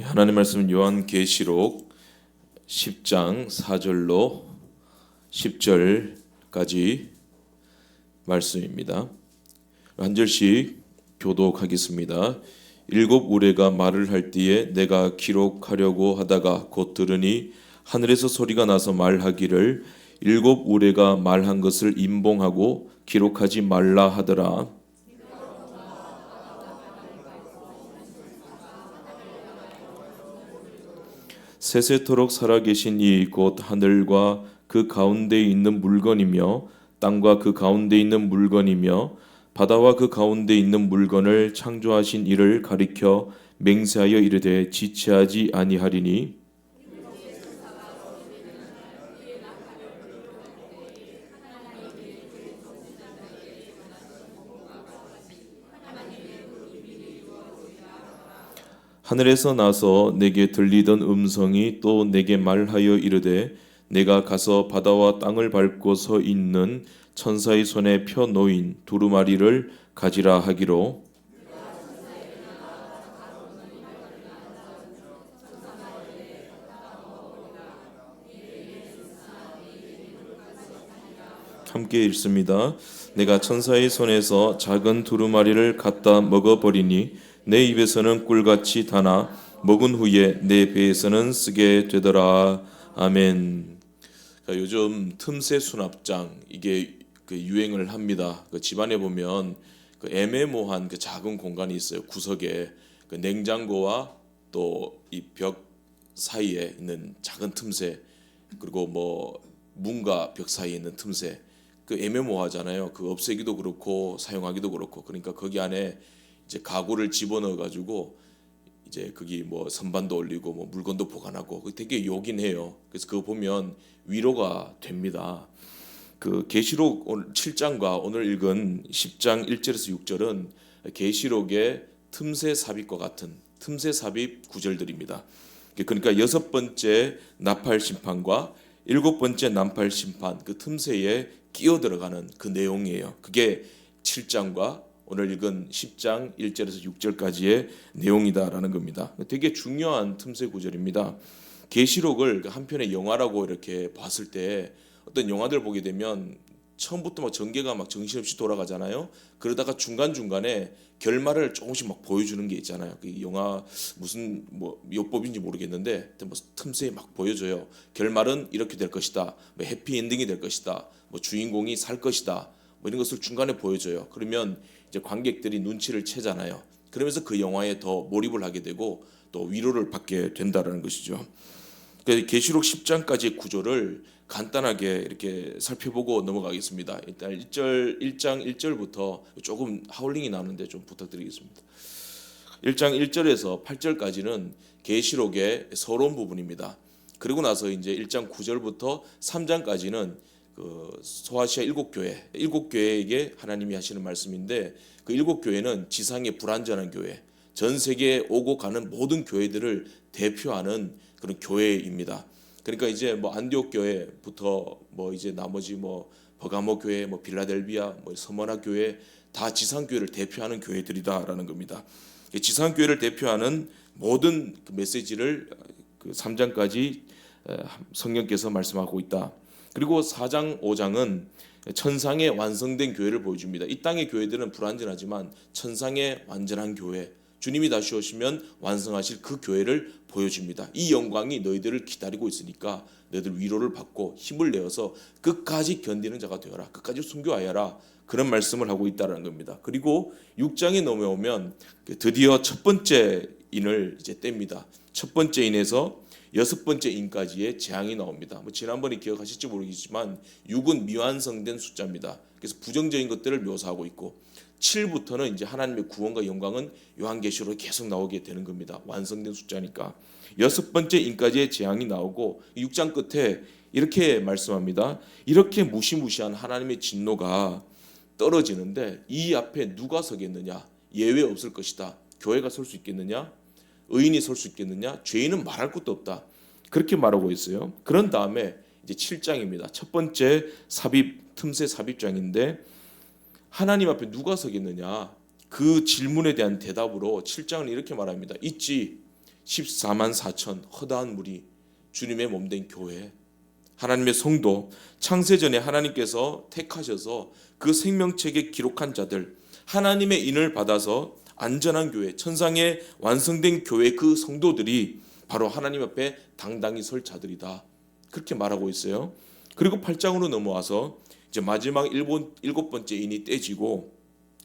하나님 말씀 요한계시록 10장 4절로 10절까지 말씀입니다. 한 절씩 교독하겠습니다. 일곱 우레가 말을 할 때에 내가 기록하려고 하다가 곧 들으니 하늘에서 소리가 나서 말하기를 일곱 우레가 말한 것을 임봉하고 기록하지 말라 하더라. 세세토록 살아계신 이 곧 하늘과 그 가운데 있는 물건이며 땅과 그 가운데 있는 물건이며 바다와 그 가운데 있는 물건을 창조하신 이를 가리켜 맹세하여 이르되 지체하지 아니하리니 하늘에서 나서 내게 들리던 음성이 또 내게 말하여 이르되 내가 가서 바다와 땅을 밟고 서 있는 천사의 손에 펴 놓인 두루마리를 가지라 하기로 함께 읽습니다. 내가 천사의 손에서 작은 두루마리를 갖다 먹어버리니 내 입에서는 꿀같이 다나 먹은 후에 내 배에서는 쓰게 되더라. 아멘. 요즘 틈새 수납장 이게 유행을 합니다. 집안에 보면 애매모호한 작은 공간이 있어요. 구석에 냉장고와 또 이 벽 사이에 있는 작은 틈새, 그리고 뭐 문과 벽 사이에 있는 틈새, 애매모호하잖아요. 없애기도 그렇고 사용하기도 그렇고. 그러니까 거기 안에 이제 가구를 집어넣어 가지고 이제 거기 뭐 선반도 올리고 뭐 물건도 보관하고 되게 요긴해요. 그래서 그거 보면 위로가 됩니다. 계시록 7장과 오늘 읽은 10장 1절에서 6절은 계시록의 틈새 삽입과 같은 틈새 삽입 구절들입니다. 그러니까 여섯 번째 나팔 심판과 일곱 번째 나팔 심판 틈새에 끼어 들어가는 내용이에요. 그게 7장과 오늘 읽은 10장 1절에서 6절까지의 내용이다라는 겁니다. 되게 중요한 틈새 구절입니다. 계시록을 한편의 영화라고 이렇게 봤을 때 어떤 영화들 보게 되면 처음부터 전개가 정신없이 돌아가잖아요. 그러다가 중간중간에 결말을 조금씩 보여주는 게 있잖아요. 그 영화 무슨 요법인지 모르겠는데 틈새에 보여줘요. 결말은 이렇게 될 것이다. 해피엔딩이 될 것이다. 주인공이 살 것이다. 이런 것을 중간에 보여줘요. 그러면 이제 관객들이 눈치를 채잖아요. 그러면서 그 영화에 더 몰입을 하게 되고 또 위로를 받게 된다는 것이죠. 계시록 10장까지의 구조를 간단하게 이렇게 살펴보고 넘어가겠습니다. 일단 1장 1절부터 조금 하울링이 나오는데 좀 부탁드리겠습니다. 1장 1절에서 8절까지는 계시록의 서론 부분입니다. 그리고 나서 이제 1장 9절부터 3장까지는 소아시아 일곱 교회에게 하나님이 하시는 말씀인데 그 일곱 교회는 지상의 불완전한 교회, 전 세계에 오고 가는 모든 교회들을 대표하는 그런 교회입니다. 그러니까 이제 안디옥 교회부터 이제 나머지 버가모 교회, 빌라델비아, 서머나 교회 다 지상 교회를 대표하는 교회들이다라는 겁니다. 지상 교회를 대표하는 모든 메시지를 3장까지 성령께서 말씀하고 있다. 그리고 4장, 5장은 천상의 완성된 교회를 보여줍니다. 이 땅의 교회들은 불완전하지만 천상의 완전한 교회, 주님이 다시 오시면 완성하실 그 교회를 보여줍니다. 이 영광이 너희들을 기다리고 있으니까 너희들 위로를 받고 힘을 내어서 끝까지 견디는 자가 되어라. 끝까지 순교하여라. 그런 말씀을 하고 있다는 겁니다. 그리고 6장에 넘어오면 드디어 첫 번째 인을 이제 뗍니다. 첫 번째 인에서 여섯 번째 인까지의 재앙이 나옵니다. 지난번에 기억하실지 모르겠지만 6은 미완성된 숫자입니다. 그래서 부정적인 것들을 묘사하고 있고 7부터는 이제 하나님의 구원과 영광은 요한계시록에 계속 나오게 되는 겁니다. 완성된 숫자니까. 여섯 번째 인까지의 재앙이 나오고 6장 끝에 이렇게 말씀합니다. 이렇게 무시무시한 하나님의 진노가 떨어지는데 이 앞에 누가 서겠느냐? 예외 없을 것이다. 교회가 설 수 있겠느냐? 의인이 설 수 있겠느냐? 죄인은 말할 것도 없다. 그렇게 말하고 있어요. 그런 다음에 이제 7장입니다. 첫 번째 틈새 삽입장인데 하나님 앞에 누가 서겠느냐? 그 질문에 대한 대답으로 7장은 이렇게 말합니다. 있지. 14만 4천 허다한 무리, 주님의 몸된 교회, 하나님의 성도, 창세전에 하나님께서 택하셔서 그 생명책에 기록한 자들, 하나님의 인을 받아서 안전한 교회, 천상에 완성된 교회, 그 성도들이 바로 하나님 앞에 당당히 설 자들이다, 그렇게 말하고 있어요. 그리고 8장으로 넘어와서 이제 마지막 일곱 번째 인이 떼지고,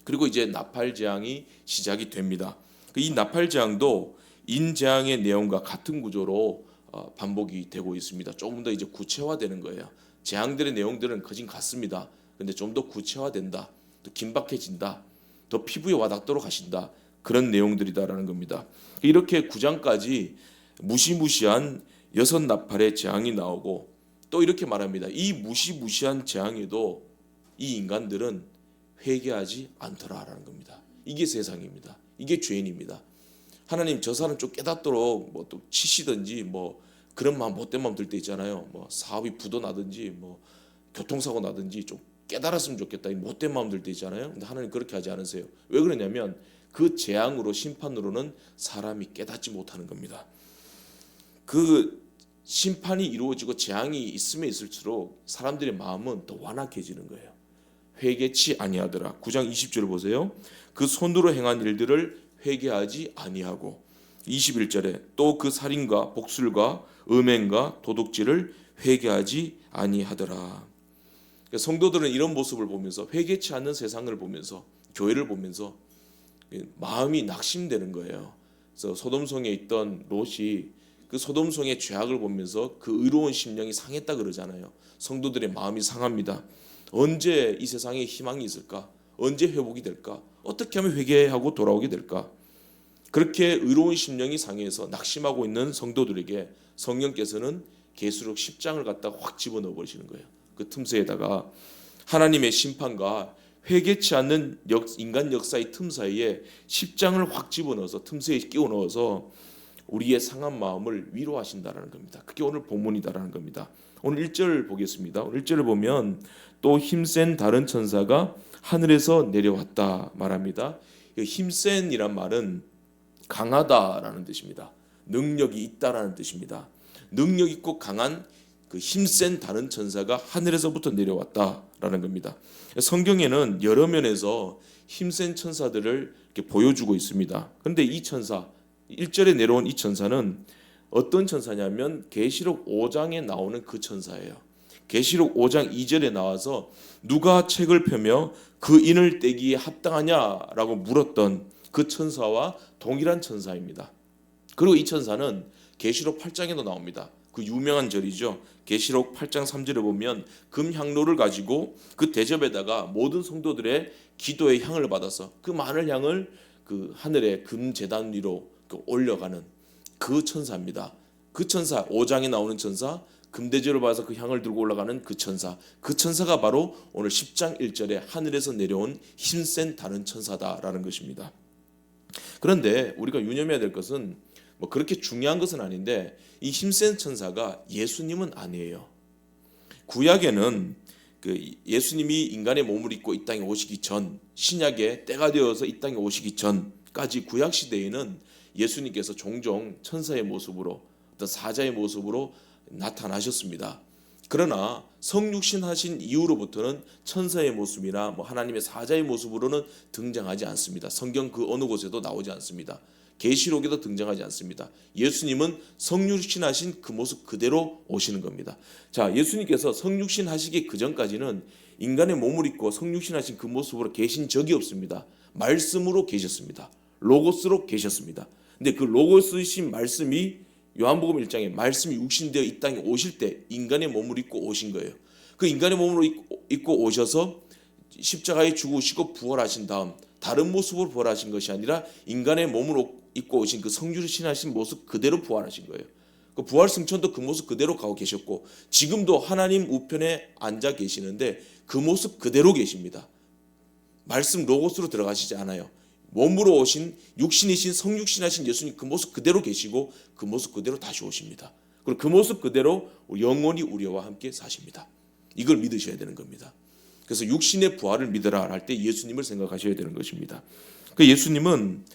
그리고 이제 나팔 재앙이 시작이 됩니다. 이 나팔 재앙도 인 재앙의 내용과 같은 구조로 반복이 되고 있습니다. 조금 더 이제 구체화되는 거예요. 재앙들의 내용들은 거진 같습니다. 근데 좀 더 구체화된다, 또 긴박해진다, 더 피부에 와닿도록 하신다, 그런 내용들이다라는 겁니다. 이렇게 9장까지 무시무시한 6나팔의 재앙이 나오고, 또 이렇게 말합니다. 이 무시무시한 재앙에도 이 인간들은 회개하지 않더라라는 겁니다. 이게 세상입니다. 이게 죄인입니다. 하나님, 저 사람 좀 깨닫도록 뭐 또 치시든지 뭐 그런 마음, 못된 마음 들 때 있잖아요. 뭐 사업이 부도 나든지 뭐 교통사고 나든지 좀 깨달았으면 좋겠다, 이 못된 마음 들 때 있잖아요. 근데 하나님 그렇게 하지 않으세요. 왜 그러냐면 그 재앙으로, 심판으로는 사람이 깨닫지 못하는 겁니다. 그 심판이 이루어지고 재앙이 있으면 있을수록 사람들의 마음은 더 완악해지는 거예요. 회개치 아니하더라. 9장 20절 보세요. 그 손으로 행한 일들을 회개하지 아니하고, 21절에 또 그 살인과 복술과 음행과 도둑질을 회개하지 아니하더라. 성도들은 이런 모습을 보면서, 회개치 않는 세상을 보면서, 교회를 보면서 마음이 낙심되는 거예요. 그래서 소돔성에 있던 롯이 그 소돔성의 죄악을 보면서 그 의로운 심령이 상했다 그러잖아요. 성도들의 마음이 상합니다. 언제 이 세상에 희망이 있을까? 언제 회복이 될까? 어떻게 하면 회개하고 돌아오게 될까? 그렇게 의로운 심령이 상해서 낙심하고 있는 성도들에게 성령께서는 계시록 10장을 갖다 확 집어넣어 버리시는 거예요. 그 틈새에다가 하나님의 심판과 회개치 않는 인간 역사의 틈 사이에 10장을 확 집어넣어서 틈새에 끼워 넣어서 우리의 상한 마음을 위로하신다라는 겁니다. 그게 오늘 본문이다라는 겁니다. 오늘 1절 보겠습니다. 오늘 1절을 보면 또 힘센 다른 천사가 하늘에서 내려왔다 말합니다. 힘센이란 말은 강하다라는 뜻입니다. 능력이 있다라는 뜻입니다. 능력 있고 강한 그 힘센 다른 천사가 하늘에서부터 내려왔다라는 겁니다. 성경에는 여러 면에서 힘센 천사들을 이렇게 보여주고 있습니다. 그런데 이 천사, 1절에 내려온 이 천사는 어떤 천사냐면 계시록 5장에 나오는 그 천사예요. 계시록 5장 2절에 나와서 누가 책을 펴며 그 인을 떼기에 합당하냐라고 물었던 그 천사와 동일한 천사입니다. 그리고 이 천사는 계시록 8장에도 나옵니다. 그 유명한 절이죠. 계시록 8장 3절에 보면 금향로를 가지고 그 대접에다가 모든 성도들의 기도의 향을 받아서 그 많은 향을 그 하늘의 금제단 위로 올려가는 그 천사입니다. 그 천사, 5장에 나오는 천사, 금대접을 받아서 그 향을 들고 올라가는 그 천사, 그 천사가 바로 오늘 10장 1절에 하늘에서 내려온 힘센 다른 천사다라는 것입니다. 그런데 우리가 유념해야 될 것은 뭐 그렇게 중요한 것은 아닌데, 이 힘센 천사가 예수님은 아니에요. 구약에는 그 예수님이 인간의 몸을 입고 이 땅에 오시기 전, 신약에 때가 되어서 이 땅에 오시기 전까지 구약 시대에는 예수님께서 종종 천사의 모습으로, 어떤 사자의 모습으로 나타나셨습니다. 그러나 성육신하신 이후로부터는 천사의 모습이나 뭐 하나님의 사자의 모습으로는 등장하지 않습니다. 성경 그 어느 곳에도 나오지 않습니다. 계시록에도 등장하지 않습니다. 예수님은 성육신하신 그 모습 그대로 오시는 겁니다. 자, 예수님께서 성육신하시기 그 전까지는 인간의 몸을 입고 성육신하신 그 모습으로 계신 적이 없습니다. 말씀으로 계셨습니다. 로고스로 계셨습니다. 근데 그 로고스이신 말씀이 요한복음 1장에 말씀이 육신되어 이 땅에 오실 때 인간의 몸을 입고 오신 거예요. 그 인간의 몸으로 입고 오셔서 십자가에 죽으시고 부활하신 다음 다른 모습으로 부활하신 것이 아니라 인간의 몸으로 입고 오신 그 성육신하신 모습 그대로 부활하신 거예요. 그 부활 승천도 그 모습 그대로 가고 계셨고, 지금도 하나님 우편에 앉아 계시는데 그 모습 그대로 계십니다. 말씀 로고스로 들어가시지 않아요. 몸으로 오신 육신이신 성육신하신 예수님 그 모습 그대로 계시고 그 모습 그대로 다시 오십니다. 그리고 그 모습 그대로 영원히 우리와 함께 사십니다. 이걸 믿으셔야 되는 겁니다. 그래서 육신의 부활을 믿으라 할 때 예수님을 생각하셔야 되는 것입니다. 그 예수님은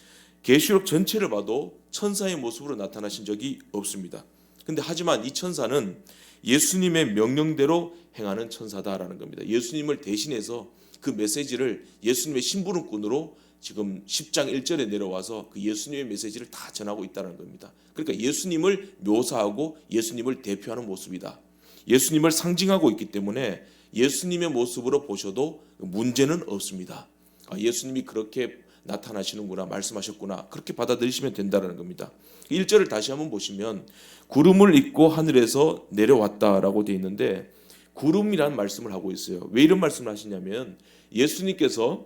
계시록 전체를 봐도 천사의 모습으로 나타나신 적이 없습니다. 근데 하지만 이 천사는 예수님의 명령대로 행하는 천사다라는 겁니다. 예수님을 대신해서 그 메시지를 예수님의 심부름꾼으로 지금 10장 1절에 내려와서 그 예수님의 메시지를 다 전하고 있다는 겁니다. 그러니까 예수님을 묘사하고 예수님을 대표하는 모습이다. 예수님을 상징하고 있기 때문에 예수님의 모습으로 보셔도 문제는 없습니다. 예수님이 그렇게 나타나시는구나, 말씀하셨구나, 그렇게 받아들이시면 된다는 겁니다. 1절을 다시 한번 보시면 구름을 입고 하늘에서 내려왔다라고 되어 있는데, 구름이라는 말씀을 하고 있어요. 왜 이런 말씀을 하시냐면 예수님께서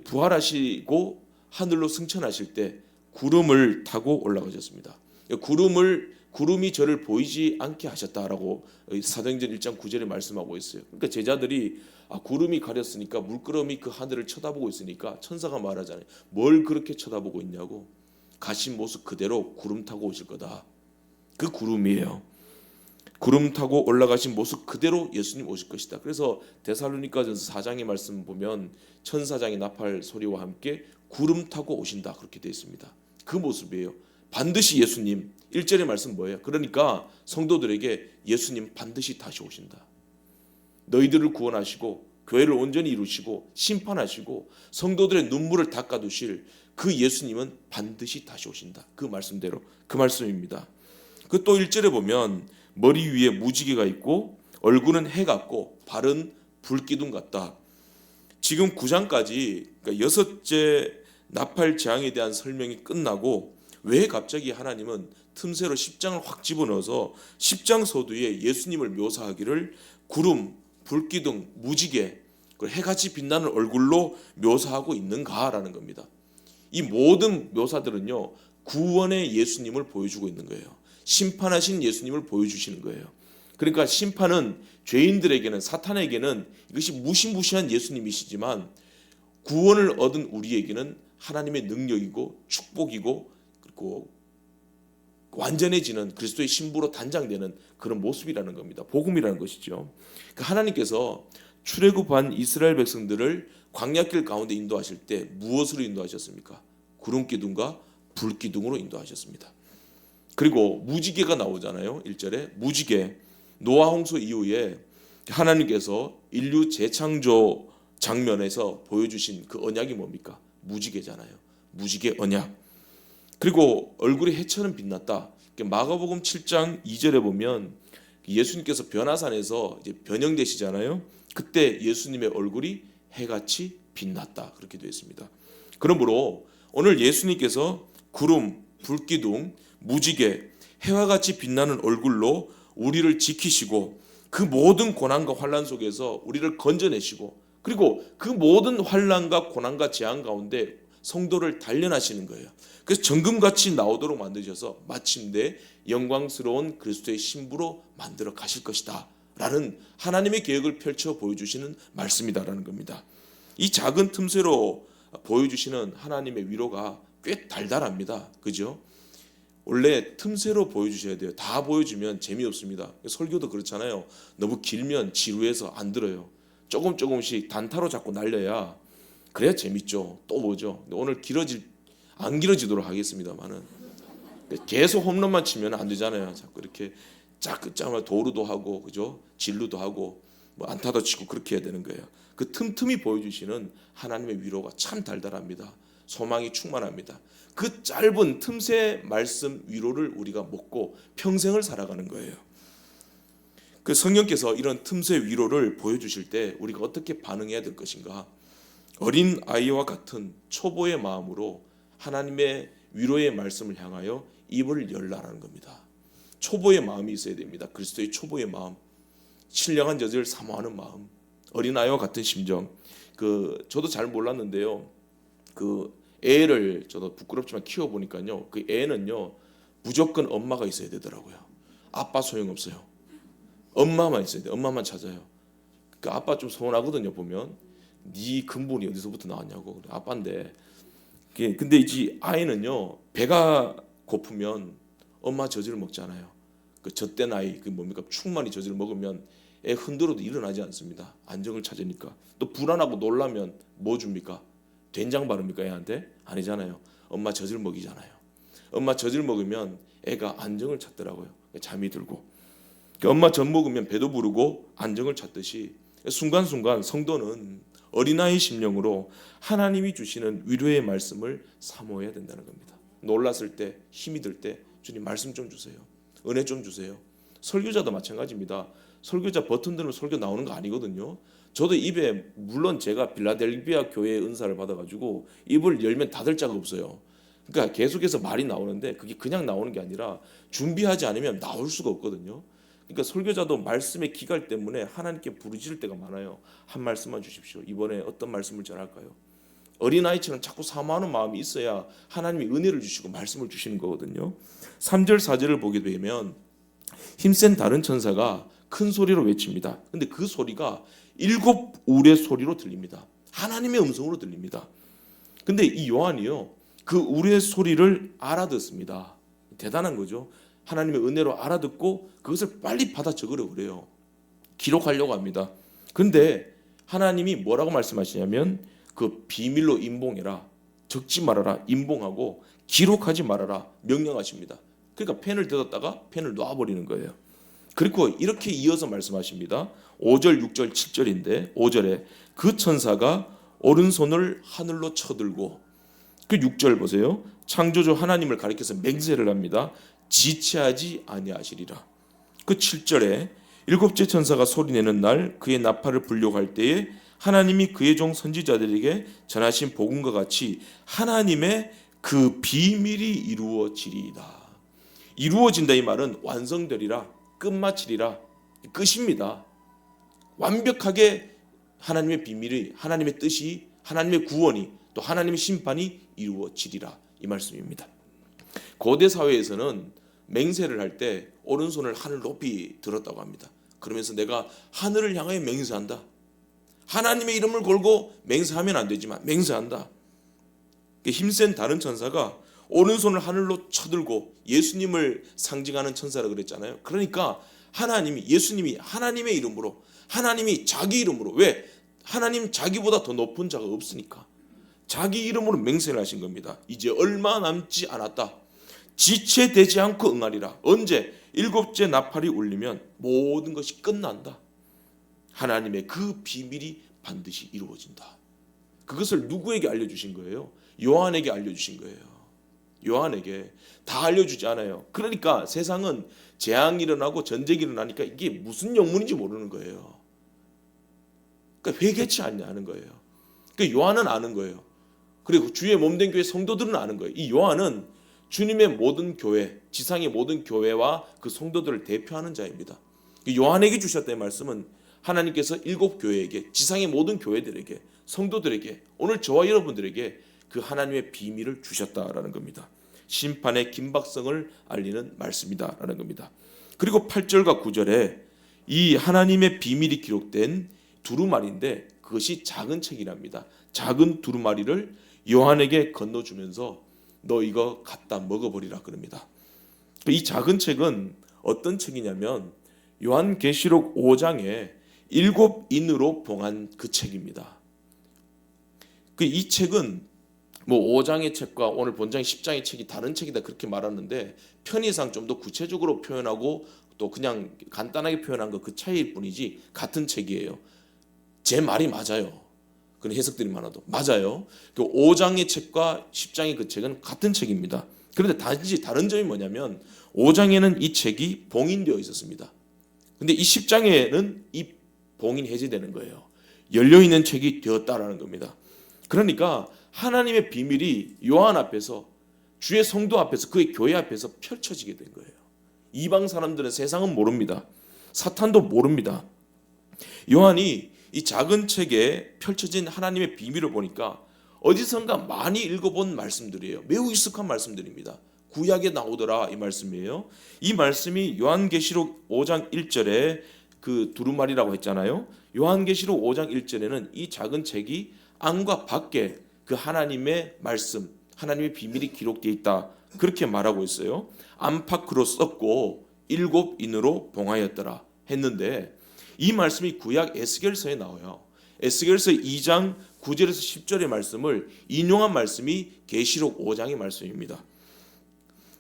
부활하시고 하늘로 승천하실 때 구름을 타고 올라가셨습니다. 구름이 저를 보이지 않게 하셨다라고 사도행전 1장 9절에 말씀하고 있어요. 그러니까 제자들이 구름이 가렸으니까, 물끄러미 그 하늘을 쳐다보고 있으니까 천사가 말하잖아요. 뭘 그렇게 쳐다보고 있냐고. 가신 모습 그대로 구름 타고 오실 거다. 그 구름이에요. 구름 타고 올라가신 모습 그대로 예수님 오실 것이다. 그래서 데살로니가전서 4장의 말씀 보면 천사장의 나팔 소리와 함께 구름 타고 오신다, 그렇게 되어 있습니다. 그 모습이에요. 반드시 예수님. 1절의 말씀 뭐예요? 그러니까 성도들에게 예수님 반드시 다시 오신다. 너희들을 구원하시고 교회를 온전히 이루시고 심판하시고 성도들의 눈물을 닦아두실 그 예수님은 반드시 다시 오신다. 그 말씀대로, 그 말씀입니다. 그 또 1절에 보면 머리 위에 무지개가 있고 얼굴은 해 같고 발은 불기둥 같다. 지금 9장까지 그러니까 6째 나팔 재앙에 대한 설명이 끝나고 왜 갑자기 하나님은 틈새로 10장을 확 집어넣어서 10장 서두에 예수님을 묘사하기를 구름, 불기둥, 무지개, 해같이 빛나는 얼굴로 묘사하고 있는가라는 겁니다. 이 모든 묘사들은요, 구원의 예수님을 보여주고 있는 거예요. 심판하신 예수님을 보여주시는 거예요. 그러니까 심판은 죄인들에게는, 사탄에게는 이것이 무시무시한 예수님이시지만 구원을 얻은 우리에게는 하나님의 능력이고 축복이고 그리고 완전해지는 그리스도의 신부로 단장되는 그런 모습이라는 겁니다. 복음이라는 것이죠. 그러니까 하나님께서 출애굽한 이스라엘 백성들을 광야길 가운데 인도하실 때 무엇으로 인도하셨습니까? 구름기둥과 불기둥으로 인도하셨습니다. 그리고 무지개가 나오잖아요. 1절에 무지개, 노아 홍수 이후에 하나님께서 인류 재창조 장면에서 보여주신 그 언약이 뭡니까? 무지개잖아요. 무지개 언약. 그리고 얼굴이 해처럼 빛났다. 마가복음 7장 2절에 보면 예수님께서 변화산에서 이제 변형되시잖아요. 그때 예수님의 얼굴이 해같이 빛났다, 그렇게 되어 있습니다. 그러므로 오늘 예수님께서 구름, 불기둥, 무지개, 해와 같이 빛나는 얼굴로 우리를 지키시고 그 모든 고난과 환난 속에서 우리를 건져내시고 그리고 그 모든 환난과 고난과 재앙 가운데 성도를 단련하시는 거예요. 그래서 정금같이 나오도록 만드셔서 마침내 영광스러운 그리스도의 신부로 만들어 가실 것이다 라는 하나님의 계획을 펼쳐 보여주시는 말씀이다라는 겁니다. 이 작은 틈새로 보여주시는 하나님의 위로가 꽤 달달합니다. 그죠? 원래 틈새로 보여주셔야 돼요. 다 보여주면 재미없습니다. 설교도 그렇잖아요. 너무 길면 지루해서 안 들어요. 조금씩 단타로 자꾸 날려야 그래야 재밌죠. 또 뭐죠? 오늘 안 길어지도록 하겠습니다만은 계속 홈런만 치면 안 되잖아요. 자꾸 이렇게 짜끝짜마 도루도 하고 그죠? 진루도 하고 뭐 안타도 치고 그렇게 해야 되는 거예요. 그 틈틈이 보여주시는 하나님의 위로가 참 달달합니다. 소망이 충만합니다. 그 짧은 틈새 말씀 위로를 우리가 먹고 평생을 살아가는 거예요. 그 성령께서 이런 틈새 위로를 보여주실 때 우리가 어떻게 반응해야 될 것인가? 어린 아이와 같은 초보의 마음으로 하나님의 위로의 말씀을 향하여 입을 열라라는 겁니다. 초보의 마음이 있어야 됩니다. 그리스도의 초보의 마음, 신령한 저지를 사모하는 마음, 어린 아이와 같은 심정. 저도 잘 몰랐는데요. 애를 저도 부끄럽지만 키워 보니까요. 그 애는요 무조건 엄마가 있어야 되더라고요. 아빠 소용없어요. 엄마만 있어야 돼. 엄마만 찾아요. 그 아빠 좀 서운하거든요. 보면 네 근본이 어디서부터 나왔냐고. 아빠인데. 근데 이제 아이는요 배가 고프면 엄마 젖을 먹잖아요. 그 젖된 아이 뭡니까? 충만히 젖을 먹으면 애 흔들어도 일어나지 않습니다. 안정을 찾으니까. 또 불안하고 놀라면 뭐 줍니까? 된장 바릅니까 애한테? 아니잖아요. 엄마 젖을 먹이잖아요. 엄마 젖을 먹으면 애가 안정을 찾더라고요. 잠이 들고. 엄마 젖 먹으면 배도 부르고 안정을 찾듯이 순간순간 성도는 어린아이 심령으로 하나님이 주시는 위로의 말씀을 사모해야 된다는 겁니다. 놀랐을 때, 힘이 들 때 주님 말씀 좀 주세요. 은혜 좀 주세요. 설교자도 마찬가지입니다. 설교자 버튼 누르면 설교 나오는 거 아니거든요. 저도 입에, 물론 제가 빌라델비아 교회의 은사를 받아가지고 입을 열면 닫을 자가 없어요. 그러니까 계속해서 말이 나오는데 그게 그냥 나오는 게 아니라 준비하지 않으면 나올 수가 없거든요. 그러니까 설교자도 말씀의 기갈 때문에 하나님께 부르짖을 때가 많아요. 한 말씀만 주십시오. 이번에 어떤 말씀을 전할까요? 어린아이처럼 자꾸 사모하는 마음이 있어야 하나님이 은혜를 주시고 말씀을 주시는 거거든요. 3절 4절을 보게 되면 힘센 다른 천사가 큰 소리로 외칩니다. 근데 그 소리가 7 울의 소리로 들립니다. 하나님의 음성으로 들립니다. 근데 이 요한이요, 그 울의 소리를 알아듣습니다. 대단한 거죠. 하나님의 은혜로 알아듣고 그것을 빨리 받아 적으려고 그래요. 기록하려고 합니다. 근데 하나님이 뭐라고 말씀하시냐면 그 비밀로 임봉해라, 적지 말아라, 임봉하고 기록하지 말아라 명령하십니다. 그러니까 펜을 뜯었다가 펜을 놔버리는 거예요. 그리고 이렇게 이어서 말씀하십니다. 5절, 6절, 7절인데 5절에 그 천사가 오른손을 하늘로 쳐들고, 그 6절 보세요. 창조주 하나님을 가리켜서 맹세를 합니다. 지체하지 아니하시리라. 그 7절에 일곱째 천사가 소리내는 날 그의 나팔을 불려고 할 때에 하나님이 그의 종 선지자들에게 전하신 복음과 같이 하나님의 그 비밀이 이루어지리이다. 이루어진다 이 말은 완성되리라, 끝마치리라, 끝입니다. 완벽하게 하나님의 비밀이, 하나님의 뜻이, 하나님의 구원이, 또 하나님의 심판이 이루어지리라 이 말씀입니다. 고대 사회에서는 맹세를 할 때 오른손을 하늘 높이 들었다고 합니다. 그러면서 내가 하늘을 향하여 맹세한다. 하나님의 이름을 걸고 맹세하면 안 되지만 맹세한다. 힘센 다른 천사가 오른손을 하늘로 쳐들고, 예수님을 상징하는 천사라 그랬잖아요. 그러니까 하나님이, 예수님이 하나님의 이름으로, 하나님이 자기 이름으로, 왜? 하나님 자기보다 더 높은 자가 없으니까 자기 이름으로 맹세를 하신 겁니다. 이제 얼마 남지 않았다. 지체되지 않고 응하리라. 언제? 7째 나팔이 울리면 모든 것이 끝난다. 하나님의 그 비밀이 반드시 이루어진다. 그것을 누구에게 알려주신 거예요? 요한에게 알려주신 거예요. 요한에게. 다 알려주지 않아요. 그러니까 세상은 재앙이 일어나고 전쟁이 일어나니까 이게 무슨 영문인지 모르는 거예요. 그러니까 회개치 않는 거예요. 그러니까 요한은 아는 거예요. 그리고 주의 몸된 교회 성도들은 아는 거예요. 이 요한은 주님의 모든 교회, 지상의 모든 교회와 그 성도들을 대표하는 자입니다. 요한에게 주셨다는 말씀은 하나님께서 7 교회에게, 지상의 모든 교회들에게, 성도들에게, 오늘 저와 여러분들에게 그 하나님의 비밀을 주셨다라는 겁니다. 심판의 긴박성을 알리는 말씀이다라는 겁니다. 그리고 8절과 9절에 이 하나님의 비밀이 기록된 두루마리인데 그것이 작은 책이랍니다. 작은 두루마리를 요한에게 건너주면서 너 이거 갖다 먹어버리라 그럽니다. 이 작은 책은 어떤 책이냐면 요한계시록 5장에 7 인으로 봉한 그 책입니다. 이 책은 뭐 5장의 책과 오늘 본장 10장의 책이 다른 책이다 그렇게 말하는데 편의상 좀 더 구체적으로 표현하고 또 그냥 간단하게 표현한 거 그 차이일 뿐이지 같은 책이에요. 제 말이 맞아요. 그런 해석들이 많아도 맞아요. 그 5장의 책과 10장의 그 책은 같은 책입니다. 그런데 단지 다른 점이 뭐냐면 5장에는 이 책이 봉인되어 있었습니다. 근데 이 10장에는 이 봉인 해제되는 거예요. 열려있는 책이 되었다라는 겁니다. 그러니까 하나님의 비밀이 요한 앞에서, 주의 성도 앞에서, 그의 교회 앞에서 펼쳐지게 된 거예요. 이방 사람들은, 세상은 모릅니다. 사탄도 모릅니다. 요한이 이 작은 책에 펼쳐진 하나님의 비밀을 보니까 어디선가 많이 읽어본 말씀들이에요. 매우 익숙한 말씀들입니다. 구약에 나오더라 이 말씀이에요. 이 말씀이 요한계시록 5장 1절에 그 두루마리라고 했잖아요. 요한계시록 5장 1절에는 이 작은 책이 안과 밖에 그 하나님의 말씀, 하나님의 비밀이 기록되어 있다 그렇게 말하고 있어요. 안팎으로 썼고 7 인으로 봉하였더라 했는데 이 말씀이 구약 에스겔서에 나와요. 에스겔서 2장 9절에서 10절의 말씀을 인용한 말씀이 계시록 5장의 말씀입니다.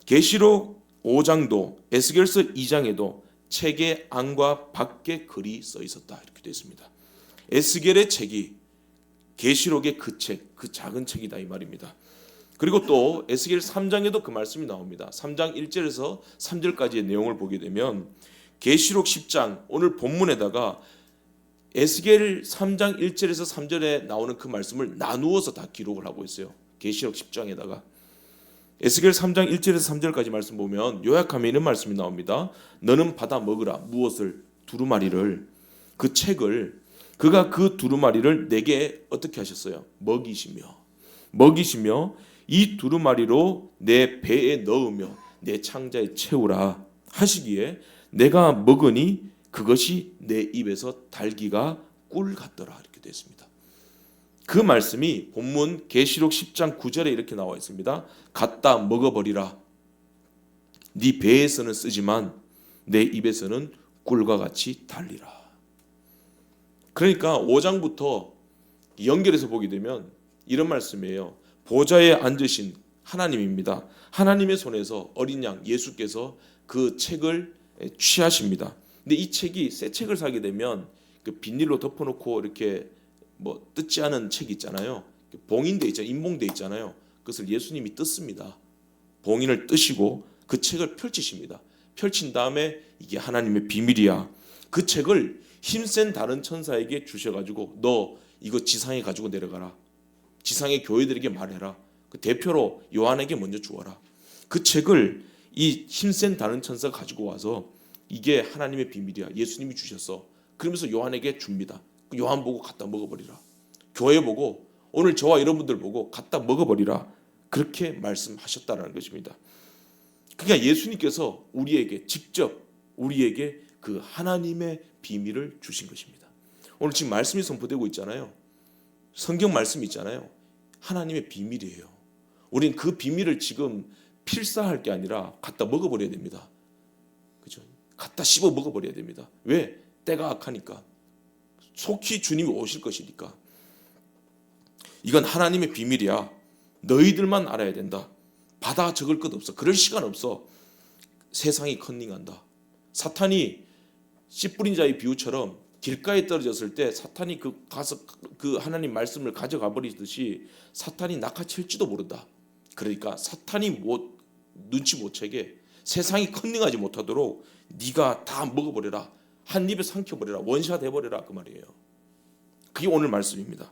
계시록 5장도 에스겔서 2장에도 책의 안과 밖에 글이 써 있었다 이렇게 되어 있습니다. 에스겔의 책이 계시록의 그 책, 그 작은 책이다 이 말입니다. 그리고 또 에스겔 3장에도 그 말씀이 나옵니다. 3장 1절에서 3절까지의 내용을 보게 되면 계시록 10장 오늘 본문에다가 에스겔 3장 1절에서 3절에 나오는 그 말씀을 나누어서 다 기록을 하고 있어요. 계시록 10장에다가 에스겔 3장 1절에서 3절까지 말씀 보면 요약하면 이런 말씀이 나옵니다. 너는 받아 먹으라. 무엇을? 두루마리를. 그 책을 그가 그 두루마리를 내게 어떻게 하셨어요? 먹이시며 이 두루마리로 내 배에 넣으며 내 창자에 채우라 하시기에 내가 먹으니 그것이 내 입에서 달기가 꿀 같더라 이렇게 되어 있습니다. 그 말씀이 본문 계시록 10장 9절에 이렇게 나와 있습니다. 갖다 먹어버리라. 네 배에서는 쓰지만 내 입에서는 꿀과 같이 달리라. 그러니까 5장부터 연결해서 보게 되면 이런 말씀이에요. 보좌에 앉으신 하나님입니다. 하나님의 손에서 어린 양 예수께서 그 책을 취하십니다. 근데 이 책이 새 책을 사게 되면 그 비닐로 덮어놓고 이렇게 뭐 뜯지 않은 책 있잖아요. 봉인돼 있잖아요. 인봉돼 있잖아요. 그것을 예수님이 뜯습니다. 봉인을 뜯으시고 그 책을 펼치십니다. 펼친 다음에 이게 하나님의 비밀이야. 그 책을 힘센 다른 천사에게 주셔가지고 너 이거 지상에 가지고 내려가라. 지상의 교회들에게 말해라. 그 대표로 요한에게 먼저 주어라. 그 책을 이 힘센 다른 천사가 가지고 와서 이게 하나님의 비밀이야. 예수님이 주셨어. 그러면서 요한에게 줍니다. 요한 보고 갖다 먹어버리라. 교회 보고 오늘 저와 여러분들 보고 갖다 먹어버리라. 그렇게 말씀하셨다는 것입니다. 그러니까 예수님께서 우리에게 직접 우리에게 그 하나님의 비밀을 주신 것입니다. 오늘 지금 말씀이 선포되고 있잖아요. 성경 말씀이 있잖아요. 하나님의 비밀이에요. 우리는 그 비밀을 지금 필사할 게 아니라 갖다 먹어버려야 됩니다. 그죠? 갖다 씹어 먹어버려야 됩니다. 왜? 때가 악하니까. 속히 주님이 오실 것이니까. 이건 하나님의 비밀이야. 너희들만 알아야 된다. 받아 적을 것 없어. 그럴 시간 없어. 세상이 컨닝한다. 사탄이 씨 뿌린 자의 비유처럼 길가에 떨어졌을 때 사탄이 가서 그 하나님 말씀을 가져가 버리듯이 사탄이 낚아챌지도 모른다. 그러니까 사탄이 눈치 못 채게 세상이 컨닝하지 못하도록 네가 다 먹어버려라. 한 입에 삼켜버려라. 원샷 해버려라. 그 말이에요. 그게 오늘 말씀입니다.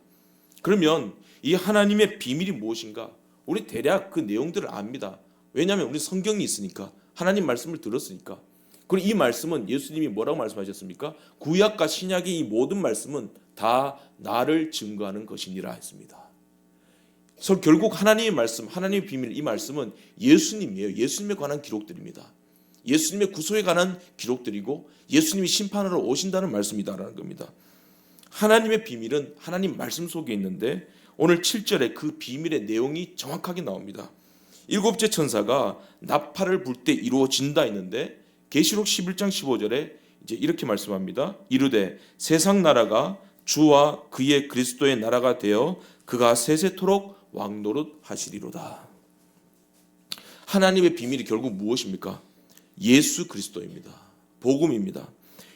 그러면 이 하나님의 비밀이 무엇인가? 우리 대략 그 내용들을 압니다. 왜냐하면 우리 성경이 있으니까. 하나님 말씀을 들었으니까. 그리고 이 말씀은 예수님이 뭐라고 말씀하셨습니까? 구약과 신약의 이 모든 말씀은 다 나를 증거하는 것이니라 했습니다. 그래서 결국 하나님의 말씀, 하나님의 비밀, 이 말씀은 예수님이에요. 예수님에 관한 기록들입니다. 예수님의 구속에 관한 기록들이고 예수님이 심판하러 오신다는 말씀이다라는 겁니다. 하나님의 비밀은 하나님 말씀 속에 있는데 오늘 7절에 그 비밀의 내용이 정확하게 나옵니다. 일곱째 천사가 나팔을 불 때 이루어진다 했는데 계시록 11장 15절에 이제 이렇게 말씀합니다. 이르되 세상 나라가 주와 그의 그리스도의 나라가 되어 그가 세세토록 왕노릇 하시리로다. 하나님의 비밀이 결국 무엇입니까? 예수 그리스도입니다. 복음입니다.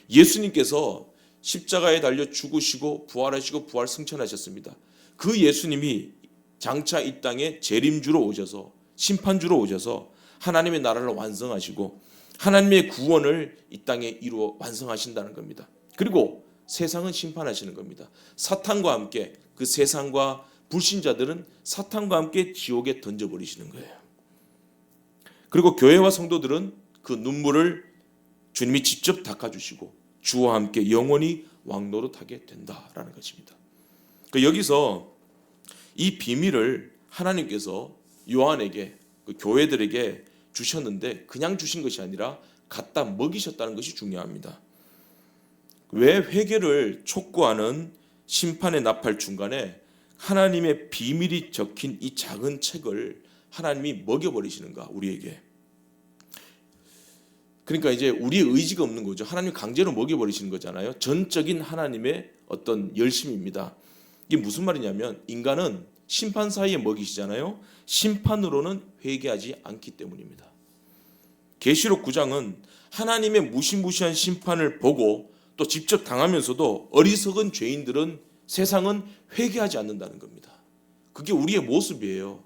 예수님께서 십자가에 달려 죽으시고 부활하시고 부활 승천하셨습니다. 그 예수님이 장차 이 땅에 재림주로 오셔서 심판주로 오셔서 하나님의 나라를 완성하시고 하나님의 구원을 이 땅에 이루어 완성하신다는 겁니다. 그리고 세상은 심판하시는 겁니다. 사탄과 함께 그 세상과 불신자들은 사탄과 함께 지옥에 던져버리시는 거예요. 그리고 교회와 성도들은 그 눈물을 주님이 직접 닦아주시고 주와 함께 영원히 왕노릇하게 된다라는 것입니다. 여기서 이 비밀을 하나님께서 요한에게 그 교회들에게 주셨는데 그냥 주신 것이 아니라 갖다 먹이셨다는 것이 중요합니다. 왜 회개를 촉구하는 심판의 나팔 중간에 하나님의 비밀이 적힌 이 작은 책을 하나님이 먹여버리시는가 우리에게. 그러니까 이제 우리의 의지가 없는 거죠. 하나님 강제로 먹여버리시는 거잖아요. 전적인 하나님의 어떤 열심입니다. 이게 무슨 말이냐면 인간은 심판 사이에 먹이시잖아요. 심판으로는 회개하지 않기 때문입니다. 계시록 9장은 하나님의 무시무시한 심판을 보고 또 직접 당하면서도 어리석은 죄인들은 세상은 회개하지 않는다는 겁니다. 그게 우리의 모습이에요.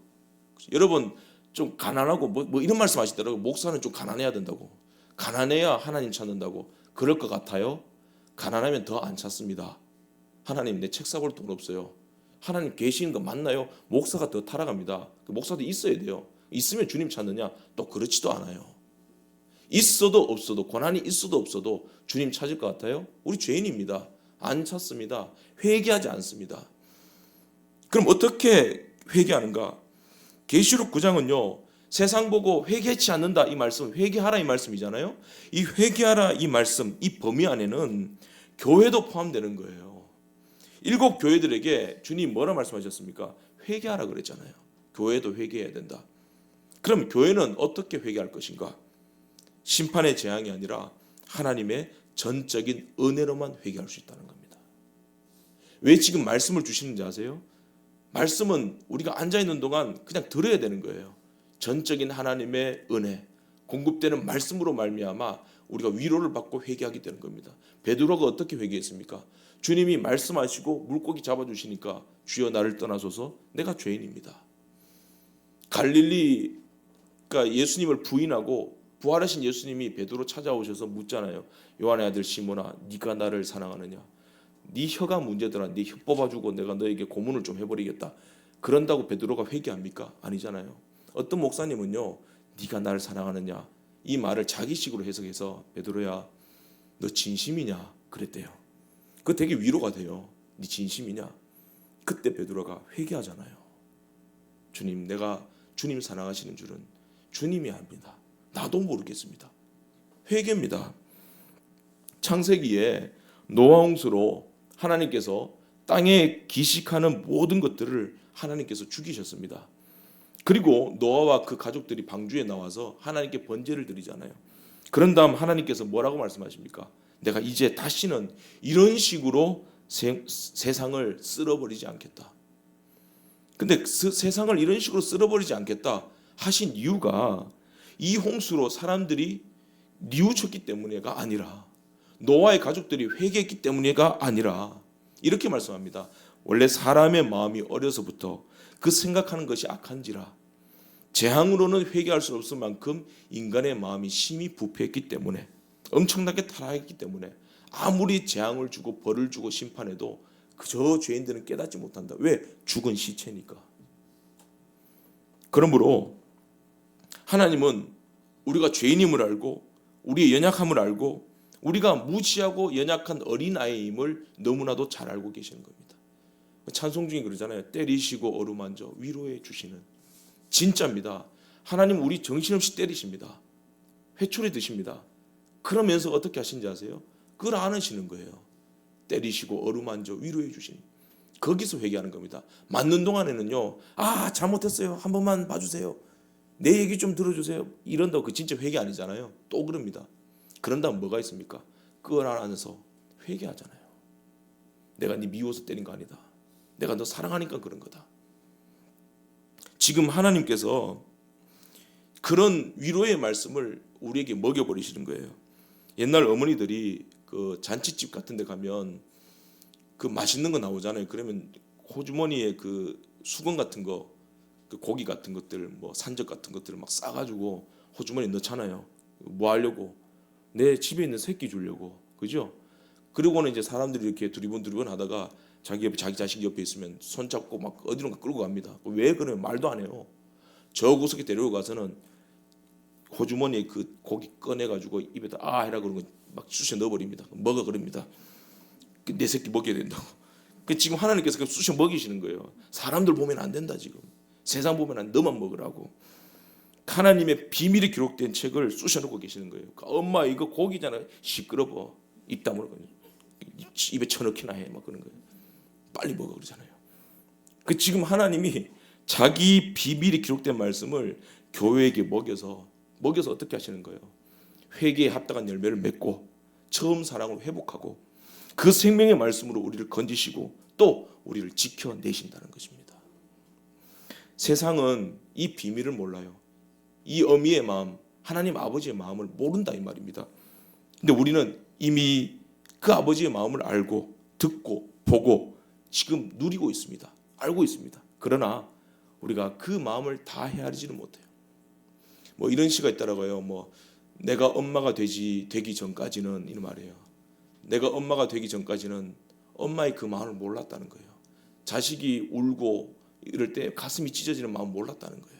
여러분 좀 가난하고 뭐 이런 말씀 하시더라고요. 목사는 좀 가난해야 된다고. 가난해야 하나님 찾는다고. 그럴 것 같아요? 가난하면 더 안 찾습니다. 하나님 내 책 사볼 돈 없어요. 하나님 계시는 거 맞나요? 목사가 더 타락합니다. 목사도 있어야 돼요. 있으면 주님 찾느냐? 또 그렇지도 않아요. 있어도 없어도, 고난이 있어도 없어도 주님 찾을 것 같아요? 우리 죄인입니다. 안 찾습니다. 회개하지 않습니다. 그럼 어떻게 회개하는가? 계시록 9장은요 세상 보고 회개치 않는다 이 말씀, 회개하라 이 말씀이잖아요. 이 회개하라 이 말씀, 이 범위 안에는 교회도 포함되는 거예요. 7 교회들에게 주님 뭐라 말씀하셨습니까? 회개하라 그랬잖아요. 교회도 회개해야 된다. 그럼 교회는 어떻게 회개할 것인가? 심판의 재앙이 아니라 하나님의 전적인 은혜로만 회개할 수 있다는 겁니다. 왜 지금 말씀을 주시는지 아세요? 말씀은 우리가 앉아있는 동안 그냥 들어야 되는 거예요. 전적인 하나님의 은혜, 공급되는 말씀으로 말미암아 우리가 위로를 받고 회개하게 되는 겁니다. 베드로가 어떻게 회개했습니까? 주님이 말씀하시고 물고기 잡아주시니까 주여 나를 떠나소서 내가 죄인입니다. 갈릴리가 예수님을 부인하고 부활하신 예수님이 베드로 찾아오셔서 묻잖아요. 요한의 아들 시몬아 네가 나를 사랑하느냐? 네 혀가 문제더라. 네 혀 뽑아주고 내가 너에게 고문을 좀 해버리겠다. 그런다고 베드로가 회개합니까? 아니잖아요. 어떤 목사님은요 네가 나를 사랑하느냐 이 말을 자기식으로 해석해서 베드로야 너 진심이냐 그랬대요. 그거 되게 위로가 돼요. 네 진심이냐? 그때 베드로가 회개하잖아요. 주님 내가 주님 사랑하시는 줄은 주님이 압니다. 나도 모르겠습니다. 회개입니다. 창세기에 노아 홍수로 하나님께서 땅에 기식하는 모든 것들을 하나님께서 죽이셨습니다. 그리고 노아와 그 가족들이 방주에 나와서 하나님께 번제를 드리잖아요. 그런 다음 하나님께서 뭐라고 말씀하십니까? 내가 이제 다시는 이런 식으로 세상을 쓸어버리지 않겠다. 근데 세상을 이런 식으로 쓸어버리지 않겠다 하신 이유가 이 홍수로 사람들이 뉘우쳤기 때문에가 아니라 노아의 가족들이 회개했기 때문에가 아니라 이렇게 말씀합니다. 원래 사람의 마음이 어려서부터 그 생각하는 것이 악한지라 재앙으로는 회개할 수 없을 만큼 인간의 마음이 심히 부패했기 때문에 엄청나게 타락했기 때문에 아무리 재앙을 주고 벌을 주고 심판해도 그저 죄인들은 깨닫지 못한다. 왜? 죽은 시체니까. 그러므로 하나님은 우리가 죄인임을 알고 우리의 연약함을 알고 우리가 무지하고 연약한 어린아이임을 너무나도 잘 알고 계시는 겁니다. 찬송 중에 그러잖아요. 때리시고 어루만져 위로해 주시는. 진짜입니다. 하나님 우리 정신없이 때리십니다. 회초리 드십니다. 그러면서 어떻게 하신지 아세요? 그걸 안 하시는 거예요. 때리시고 어루만져 위로해 주시는. 거기서 회개하는 겁니다. 맞는 동안에는요. 아 잘못했어요. 한 번만 봐주세요. 내 얘기 좀 들어주세요. 이런다고 그 진짜 회개 아니잖아요. 또 그럽니다. 그런 다음 뭐가 있습니까? 그걸 안에서 회개하잖아요. 내가 네 미워서 때린 거 아니다. 내가 너 사랑하니까 그런 거다. 지금 하나님께서 그런 위로의 말씀을 우리에게 먹여버리시는 거예요. 옛날 어머니들이 그 잔치집 같은 데 가면 그 맛있는 거 나오잖아요. 그러면 호주머니에 그 수건 같은 거, 그 고기 같은 것들, 뭐 산적 같은 것들을 막 싸가지고 호주머니에 넣잖아요. 뭐 하려고? 내 집에 있는 새끼 주려고. 그죠? 그리고는 이제 사람들이 이렇게 두리번 하다가 자기 자식 옆에 있으면 손잡고 막 어디론가 끌고 갑니다. 왜 그러면 말도 안 해요. 저 구석에 데리고 가서는 호주머니에 그 고기 꺼내가지고 입에다 아 해라 그러고 막 쑤셔 넣어버립니다. 먹어 그럽니다. 내 새끼 먹여야 된다고. 지금 하나님께서 쑤셔 먹이시는 거예요. 사람들 보면 안 된다 지금. 세상 보면 안 너만 먹으라고. 하나님의 비밀이 기록된 책을 쑤셔 넣고 계시는 거예요. 엄마 이거 고기잖아. 시끄러워. 입 다물고 입에 쳐넣기나 해. 막 그런 거예요. 빨리 먹어 그러잖아요. 지금 하나님이 자기 비밀이 기록된 말씀을 교회에게 먹여서 어떻게 하시는 거예요? 회개에 합당한 열매를 맺고 처음 사랑을 회복하고 그 생명의 말씀으로 우리를 건지시고 또 우리를 지켜내신다는 것입니다. 세상은 이 비밀을 몰라요. 이 어미의 마음, 하나님 아버지의 마음을 모른다 이 말입니다. 근데 우리는 이미 그 아버지의 마음을 알고 듣고 보고 지금 누리고 있습니다. 알고 있습니다. 그러나 우리가 그 마음을 다 헤아리지는 못해요. 뭐 이런 시가 있더라고요. 뭐 내가 엄마가 되기 전까지는 이런 말이에요. 내가 엄마가 되기 전까지는 엄마의 그 마음을 몰랐다는 거예요. 자식이 울고 이럴 때 가슴이 찢어지는 마음 몰랐다는 거예요.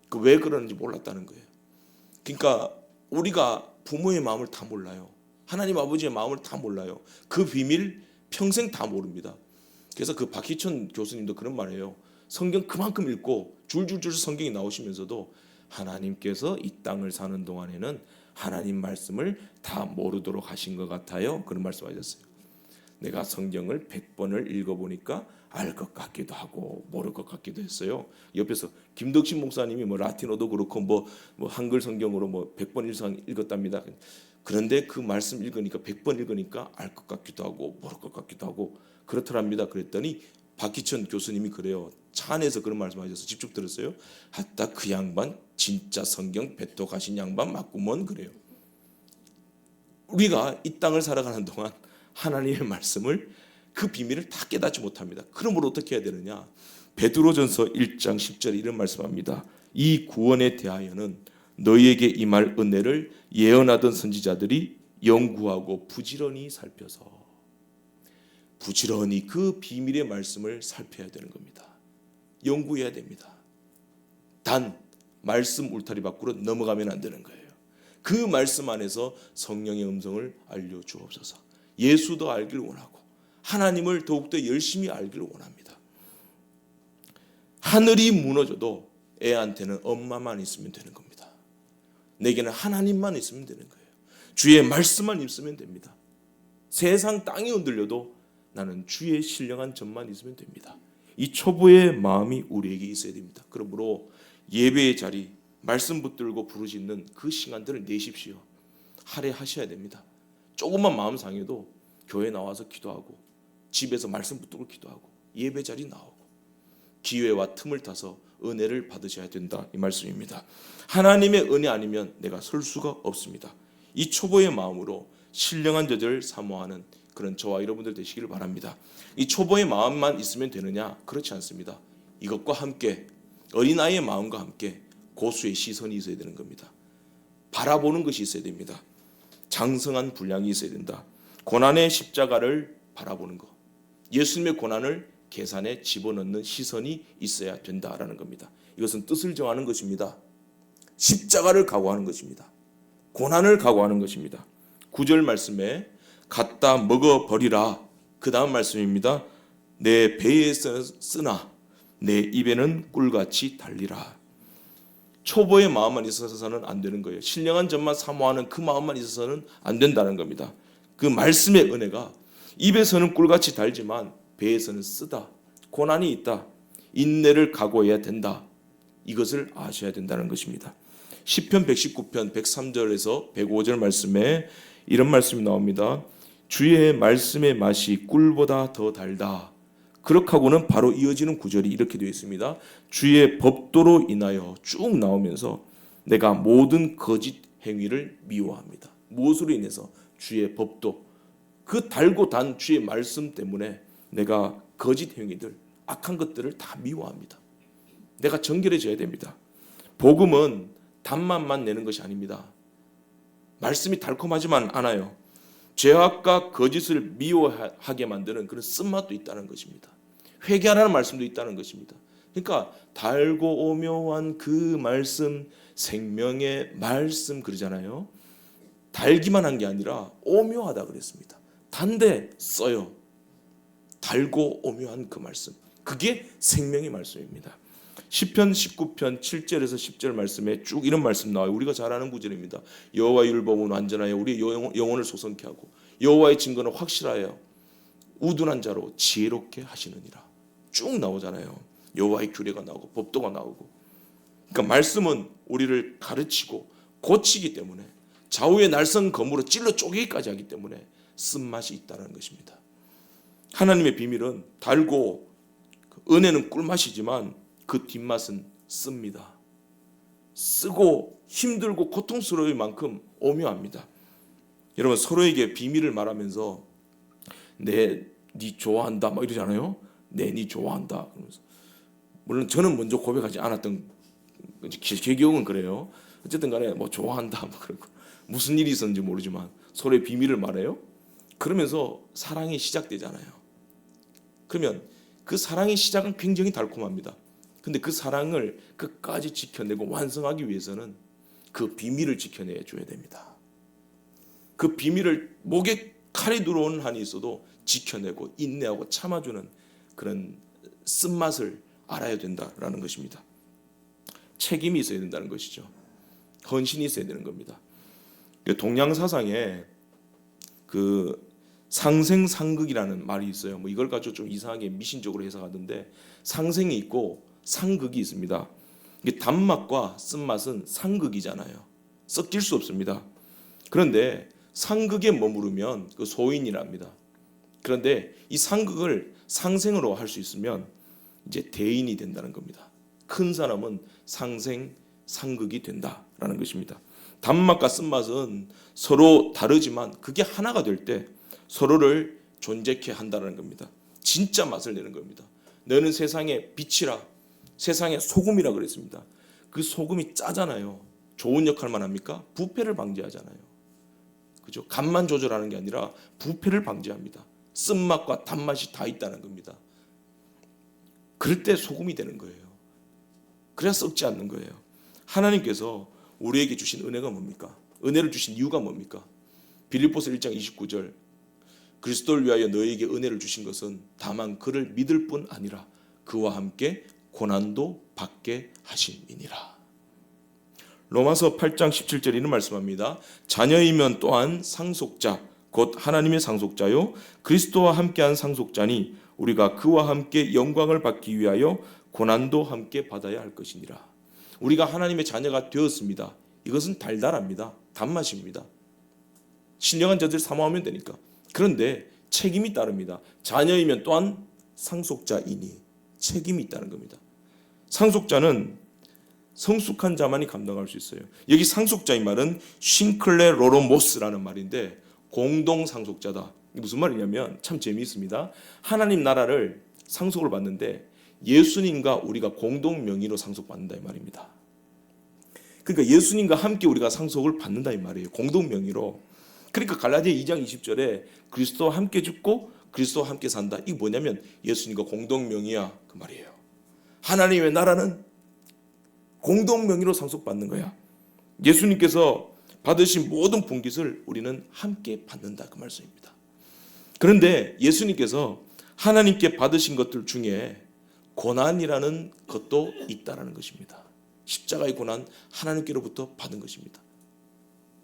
그 왜 그러는지 몰랐다는 거예요. 그러니까 우리가 부모의 마음을 다 몰라요. 하나님 아버지의 마음을 다 몰라요. 그 비밀 평생 다 모릅니다. 그래서 그 박희천 교수님도 그런 말이에요. 성경 그만큼 읽고 줄줄줄 성경이 나오시면서도 하나님께서 이 땅을 사는 동안에는 하나님 말씀을 다 모르도록 하신 것 같아요. 그런 말씀하셨어요. 내가 성경을 100번을 읽어보니까 알 것 같기도 하고 모를 것 같기도 했어요. 옆에서 김덕신 목사님이 뭐 라틴어도 그렇고 뭐 한글 성경으로 뭐 100번 이상 읽었답니다. 그런데 그 말씀 읽으니까 100번 읽으니까 알 것 같기도 하고 모를 것 같기도 하고 그렇더랍니다. 그랬더니 박희천 교수님이 그래요. 차 안에서 그런 말씀하셔서 직접 들었어요. 하다 그 양반 진짜 성경 배톡하신 양반 맞구먼 그래요. 우리가 이 땅을 살아가는 동안 하나님의 말씀을 그 비밀을 다 깨닫지 못합니다. 그러므로 어떻게 해야 되느냐? 베드로전서 1장 10절에 이런 말씀합니다. 이 구원에 대하여는 너희에게 임할 은혜를 예언하던 선지자들이 연구하고 부지런히 살펴서 부지런히 그 비밀의 말씀을 살펴야 되는 겁니다. 연구해야 됩니다. 단 말씀 울타리 밖으로 넘어가면 안 되는 거예요. 그 말씀 안에서 성령의 음성을 알려주옵소서. 예수도 알기를 원하고 하나님을 더욱더 열심히 알기를 원합니다. 하늘이 무너져도 애한테는 엄마만 있으면 되는 겁니다. 내게는 하나님만 있으면 되는 거예요. 주의 말씀만 있으면 됩니다. 세상 땅이 흔들려도 나는 주의 신령한 전만 있으면 됩니다. 이 초보의 마음이 우리에게 있어야 됩니다. 그러므로 예배의 자리, 말씀 붙들고 부르짖는 그 시간들을 내십시오. 할애하셔야 됩니다. 조금만 마음 상해도 교회 나와서 기도하고 집에서 말씀 붙들고 기도하고 예배 자리 나오고 기회와 틈을 타서 은혜를 받으셔야 된다 이 말씀입니다. 하나님의 은혜 아니면 내가 설 수가 없습니다. 이 초보의 마음으로 신령한 저들을 사모하는 그런 저와 여러분들 되시기를 바랍니다. 이 초보의 마음만 있으면 되느냐? 그렇지 않습니다. 이것과 함께 어린아이의 마음과 함께 고수의 시선이 있어야 되는 겁니다. 바라보는 것이 있어야 됩니다. 장성한 분량이 있어야 된다. 고난의 십자가를 바라보는 것, 예수님의 고난을 계산에 집어넣는 시선이 있어야 된다라는 겁니다. 이것은 뜻을 정하는 것입니다. 십자가를 각오하는 것입니다. 고난을 각오하는 것입니다. 9절 말씀에 갖다 먹어버리라. 그 다음 말씀입니다. 내 배에 쓰나 내 입에는 꿀같이 달리라. 초보의 마음만 있어서는 안 되는 거예요. 신령한 점만 사모하는 그 마음만 있어서는 안 된다는 겁니다. 그 말씀의 은혜가 입에서는 꿀같이 달지만 배에서는 쓰다. 고난이 있다. 인내를 각오해야 된다. 이것을 아셔야 된다는 것입니다. 시편 119편 103절에서 105절 말씀에 이런 말씀이 나옵니다. 주의 말씀의 맛이 꿀보다 더 달다. 그렇게 하고는 바로 이어지는 구절이 이렇게 되어 있습니다. 주의 법도로 인하여 쭉 나오면서 내가 모든 거짓 행위를 미워합니다. 무엇으로 인해서? 주의 법도. 그 달고 단 주의 말씀 때문에 내가 거짓 행위들, 악한 것들을 다 미워합니다. 내가 정결해져야 됩니다. 복음은 단맛만 내는 것이 아닙니다. 말씀이 달콤하지만 않아요. 죄악과 거짓을 미워하게 만드는 그런 쓴맛도 있다는 것입니다. 회개하라는 말씀도 있다는 것입니다. 그러니까 달고 오묘한 그 말씀, 생명의 말씀 그러잖아요. 달기만 한 게 아니라 오묘하다 그랬습니다. 단데 써요. 달고 오묘한 그 말씀, 그게 생명의 말씀입니다. 시편 19편 7절에서 10절 말씀에 쭉 이런 말씀 나와요. 우리가 잘 아는 구절입니다. 여호와의 율법은 완전하여 우리 영혼을 소성케 하고 여호와의 증거는 확실하여 우둔한 자로 지혜롭게 하시느니라. 쭉 나오잖아요. 여호와의 규례가 나오고 법도가 나오고. 그러니까 말씀은 우리를 가르치고 고치기 때문에 좌우의 날선 검으로 찔러 쪼개기까지 하기 때문에 쓴맛이 있다는 것입니다. 하나님의 비밀은 달고 은혜는 꿀맛이지만 그 뒷맛은 씁니다. 쓰고 힘들고 고통스러울 만큼 오묘합니다. 여러분, 서로에게 비밀을 말하면서 네 좋아한다 막 이러잖아요. 네 좋아한다 그러면서. 물론 저는 먼저 고백하지 않았던 제 기억은 그래요. 어쨌든 간에 뭐 좋아한다 막 그러고 무슨 일이 있었는지 모르지만 서로의 비밀을 말해요. 그러면서 사랑이 시작되잖아요. 그러면 그 사랑의 시작은 굉장히 달콤합니다. 근데 그 사랑을 끝까지 지켜내고 완성하기 위해서는 그 비밀을 지켜내야 줘야 됩니다. 그 비밀을 목에 칼이 들어오는 한이 있어도 지켜내고 인내하고 참아주는 그런 쓴맛을 알아야 된다라는 것입니다. 책임이 있어야 된다는 것이죠. 헌신이 있어야 되는 겁니다. 동양 사상에 그 상생상극이라는 말이 있어요. 뭐 이걸 가지고 좀 이상하게 미신적으로 해석하던데, 상생이 있고 상극이 있습니다. 이게 단맛과 쓴맛은 상극이잖아요. 섞일 수 없습니다. 그런데 상극에 머무르면 그 소인이랍니다. 그런데 이 상극을 상생으로 할 수 있으면 이제 대인이 된다는 겁니다. 큰 사람은 상생, 상극이 된다라는 것입니다. 단맛과 쓴맛은 서로 다르지만 그게 하나가 될 때 서로를 존재케 한다는 겁니다. 진짜 맛을 내는 겁니다. 너는 세상의 빛이라, 세상의 소금이라 그랬습니다. 그 소금이 짜잖아요. 좋은 역할만 합니까? 부패를 방지하잖아요. 그죠? 간만 조절하는 게 아니라 부패를 방지합니다. 쓴맛과 단맛이 다 있다는 겁니다. 그럴 때 소금이 되는 거예요. 그래야 썩지 않는 거예요. 하나님께서 우리에게 주신 은혜가 뭡니까? 은혜를 주신 이유가 뭡니까? 빌립보서 1장 29절, 그리스도를 위하여 너희에게 은혜를 주신 것은 다만 그를 믿을 뿐 아니라 그와 함께 고난도 받게 하심이니라. 로마서 8장 17절 이는 말씀합니다. 자녀이면 또한 상속자 곧 하나님의 상속자요 그리스도와 함께한 상속자니 우리가 그와 함께 영광을 받기 위하여 고난도 함께 받아야 할 것이니라. 우리가 하나님의 자녀가 되었습니다. 이것은 달달합니다. 단맛입니다. 신령한 자들 사모하면 되니까. 그런데 책임이 따릅니다. 자녀이면 또한 상속자이니 책임이 있다는 겁니다. 상속자는 성숙한 자만이 감당할 수 있어요. 여기 상속자인 말은 싱클레로로모스라는 말인데 공동 상속자다. 이게 무슨 말이냐면 참 재미있습니다. 하나님 나라를 상속을 받는데 예수님과 우리가 공동 명의로 상속받는다 이 말입니다. 그러니까 예수님과 함께 우리가 상속을 받는다 이 말이에요. 공동 명의로. 그러니까 갈라디아 2장 20절에 그리스도와 함께 죽고 그리스도와 함께 산다. 이게 뭐냐면 예수님과 공동 명의야 그 말이에요. 하나님의 나라는 공동 명의로 상속받는 거야. 예수님께서 받으신 모든 분깃을 우리는 함께 받는다 그 말씀입니다. 그런데 예수님께서 하나님께 받으신 것들 중에 고난이라는 것도 있다라는 것입니다. 십자가의 고난 하나님께로부터 받은 것입니다.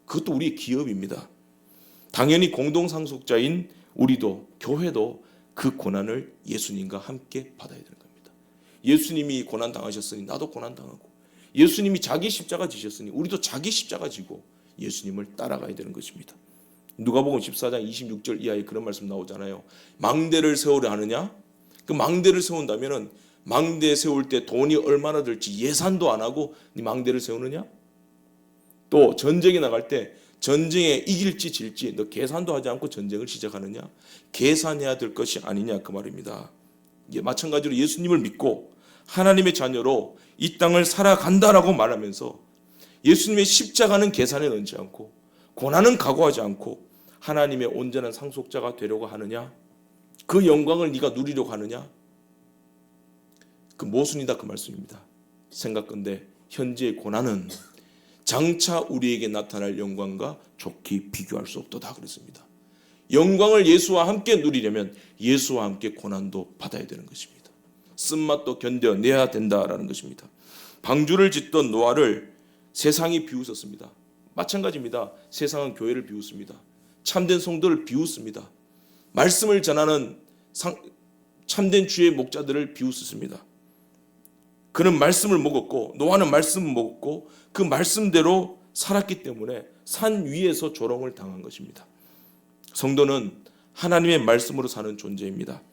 그것도 우리의 기업입니다. 당연히 공동상속자인 우리도 교회도 그 고난을 예수님과 함께 받아야 되는 겁니다. 예수님이 고난 당하셨으니 나도 고난 당하고 예수님이 자기 십자가 지셨으니 우리도 자기 십자가 지고 예수님을 따라가야 되는 것입니다. 누가복음 14장 26절 이하에 그런 말씀 나오잖아요. 망대를 세우려 하느냐? 그 망대를 세운다면은 망대 세울 때 돈이 얼마나 들지 예산도 안 하고 네 망대를 세우느냐? 또 전쟁에 나갈 때 전쟁에 이길지 질지 너 계산도 하지 않고 전쟁을 시작하느냐? 계산해야 될 것이 아니냐 그 말입니다. 이게 마찬가지로 예수님을 믿고 하나님의 자녀로 이 땅을 살아간다라고 말하면서 예수님의 십자가는 계산에 넣지 않고 고난은 각오하지 않고 하나님의 온전한 상속자가 되려고 하느냐? 그 영광을 네가 누리려고 하느냐? 그 모순이다 그 말씀입니다. 생각건대 현재의 고난은 장차 우리에게 나타날 영광과 좋게 비교할 수 없도다 그랬습니다. 영광을 예수와 함께 누리려면 예수와 함께 고난도 받아야 되는 것입니다. 쓴맛도 견뎌내야 된다라는 것입니다. 방주를 짓던 노아를 세상이 비웃었습니다. 마찬가지입니다. 세상은 교회를 비웃습니다. 참된 성도를 비웃습니다. 말씀을 전하는 참된 주의 목자들을 비웃습니다. 그는 말씀을 먹었고 노아는 말씀을 먹었고 그 말씀대로 살았기 때문에 산 위에서 조롱을 당한 것입니다. 성도는 하나님의 말씀으로 사는 존재입니다.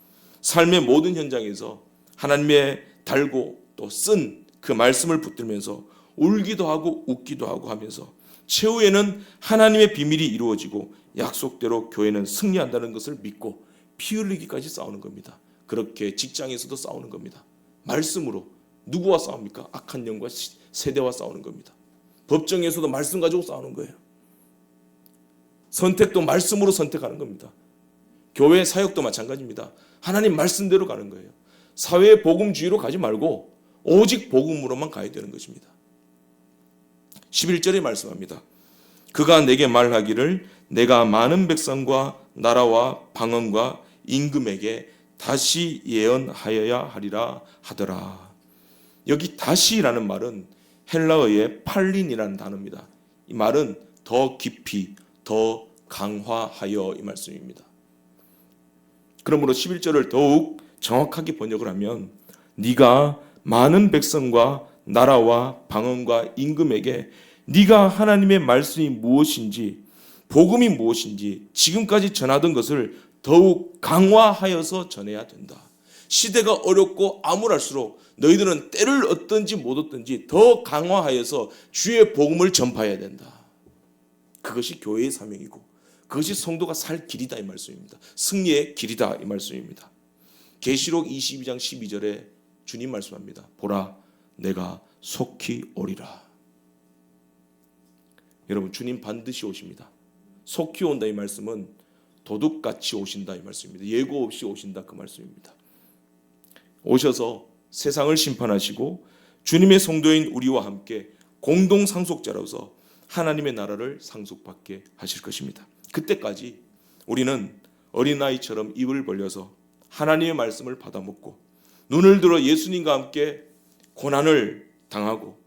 삶의 모든 현장에서 하나님의 달고 또 쓴 그 말씀을 붙들면서 울기도 하고 웃기도 하고 하면서 최후에는 하나님의 비밀이 이루어지고 약속대로 교회는 승리한다는 것을 믿고 피 흘리기까지 싸우는 겁니다. 그렇게 직장에서도 싸우는 겁니다. 말씀으로. 누구와 싸웁니까? 악한 영과 세대와 싸우는 겁니다. 법정에서도 말씀 가지고 싸우는 거예요. 선택도 말씀으로 선택하는 겁니다. 교회 사역도 마찬가지입니다. 하나님 말씀대로 가는 거예요. 사회의 복음주의로 가지 말고 오직 복음으로만 가야 되는 것입니다. 11절에 말씀합니다. 그가 내게 말하기를 내가 많은 백성과 나라와 방언과 임금에게 다시 예언하여야 하리라 하더라. 여기 다시라는 말은 헬라어의 팔린이라는 단어입니다. 이 말은 더 깊이, 더 강화하여 이 말씀입니다. 그러므로 11절을 더욱 정확하게 번역을 하면 네가 많은 백성과 나라와 방언과 임금에게 네가 하나님의 말씀이 무엇인지 복음이 무엇인지 지금까지 전하던 것을 더욱 강화하여서 전해야 된다. 시대가 어렵고 암울할수록 너희들은 때를 얻든지 못 얻든지 더 강화하여서 주의 복음을 전파해야 된다. 그것이 교회의 사명이고 그것이 성도가 살 길이다 이 말씀입니다. 승리의 길이다 이 말씀입니다. 계시록 22장 12절에 주님 말씀합니다. 보라 내가 속히 오리라. 여러분 주님 반드시 오십니다. 속히 온다 이 말씀은 도둑같이 오신다 이 말씀입니다. 예고 없이 오신다 그 말씀입니다. 오셔서 세상을 심판하시고 주님의 성도인 우리와 함께 공동 상속자로서 하나님의 나라를 상속받게 하실 것입니다. 그때까지 우리는 어린아이처럼 입을 벌려서 하나님의 말씀을 받아먹고 눈을 들어 예수님과 함께 고난을 당하고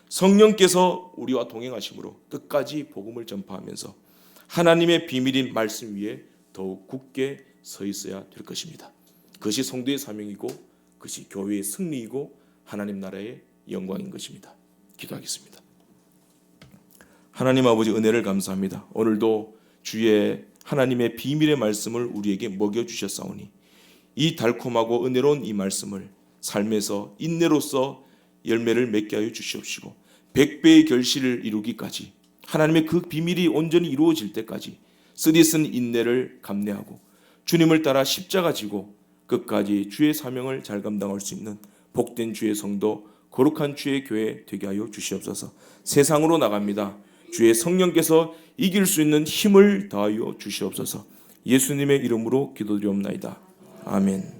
성령께서 우리와 동행하심으로 끝까지 복음을 전파하면서 하나님의 비밀인 말씀 위에 더욱 굳게 서 있어야 될 것입니다. 그것이 성도의 사명이고 그것이 교회의 승리이고 하나님 나라의 영광인 것입니다. 기도하겠습니다. 하나님 아버지 은혜를 감사합니다. 오늘도 주의 하나님의 비밀의 말씀을 우리에게 먹여주셨사오니 이 달콤하고 은혜로운 이 말씀을 삶에서 인내로서 열매를 맺게 하여 주시옵시고 100배의 결실을 이루기까지 하나님의 그 비밀이 온전히 이루어질 때까지 쓰디쓴 인내를 감내하고 주님을 따라 십자가 지고 끝까지 주의 사명을 잘 감당할 수 있는 복된 주의 성도 거룩한 주의 교회 되게 하여 주시옵소서. 세상으로 나갑니다. 주의 성령께서 이길 수 있는 힘을 더하여 주시옵소서. 예수님의 이름으로 기도드리옵나이다. 아멘.